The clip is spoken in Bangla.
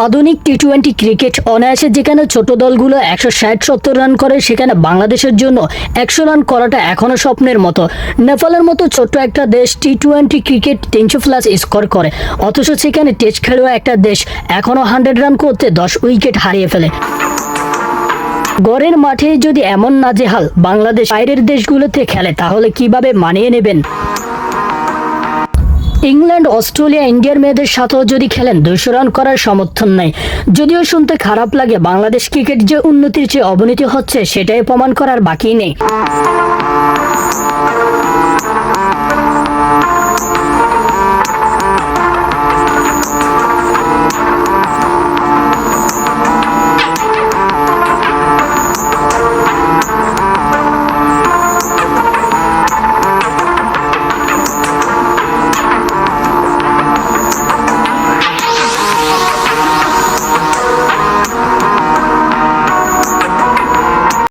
আধুনিক টি-20 ক্রিকেট অনায়াসে যেখানে ছোট দলগুলো 160-70 রান করে, সেখানে বাংলাদেশের জন্য 100 রান করাটা এখনো স্বপ্নের মতো। নেপালের মতো ছোট্ট একটা দেশ টি-20 ক্রিকেট 300+ স্কোর করে, অথচ সেখানে টেস্ট খেলোয়া একটা দেশ এখনো 100 রান করতে 10 উইকেট হারিয়ে ফেলে। ঘরের মাঠে যদি এমন নাজেহাল বাংলাদেশ বাইরের দেশগুলোতে খেলে, তাহলে কিভাবে মানিয়ে নেবেন? ইংল্যান্ড, অস্ট্রেলিয়া, ইন্ডিয়ার মেয়েদের সাথেও যদি খেলেন 200 রান করার সমর্থন নেই। যদিও শুনতে খারাপ লাগে, বাংলাদেশ ক্রিকেট যে উন্নতির চেয়ে অবনতি হচ্ছে সেটাই প্রমাণ করার বাকি নেই।